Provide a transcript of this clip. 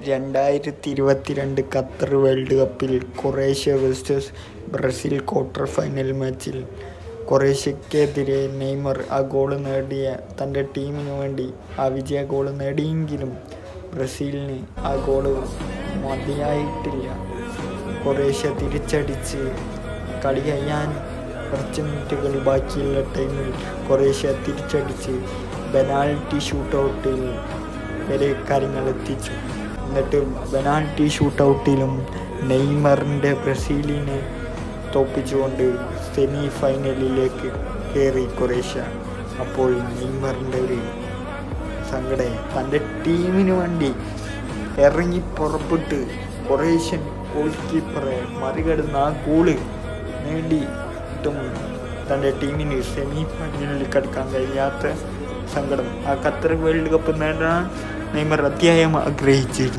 2022 Qatar world കപ്പിൽ Croatia versus Brazil quarter final മാച്ചിൽ ക്രൊയേഷ്യക്കെതിരെ Neymar തൻ്റെ ടീമിനു വേണ്ടി ആ വിജയ ഗോൾ നേടിയെങ്കിലും ബ്രസീലിന് ആ ഗോൾ മതിയായിട്ടില്ല. ക്രൊയേഷ്യ തിരിച്ചടിച്ച് കളി കഴിയാൻ കുറച്ച് മിനിറ്റുകൾ ബാക്കിയുള്ള ടൈമിൽ ക്രൊയേഷ്യ തിരിച്ചടിച്ച് പെനാൽറ്റി ഷൂട്ടൗട്ടിൽ വരെ കാര്യങ്ങൾ എത്തിച്ചു. എന്നിട്ട് പെനാൽറ്റി ഷൂട്ടൗട്ടിലും നെയ്മറിൻ്റെ ബ്രസീലിനെ തോൽപ്പിച്ചുകൊണ്ട് സെമി ഫൈനലിലേക്ക് കയറി ക്രൊയേഷ്യ. അപ്പോൾ നെയ്മറിൻ്റെ ഒരു സങ്കടം, തൻ്റെ ടീമിന് വേണ്ടി ഇറങ്ങി പുറപ്പെട്ട് ക്രൊയേഷ്യൻ ഗോൾ കീപ്പറെ മറികടന്ന് ആ ഗോള് നേടിയിട്ടും തൻ്റെ ടീമിന് സെമി ഫൈനലിൽ കടക്കാൻ കഴിയാത്ത സങ്കടം ആ ഖത്തർ വേൾഡ് കപ്പ് നേടാൻ നെയ്മർ അത്യാവശ്യം ആഗ്രഹിച്ചിരുന്നു.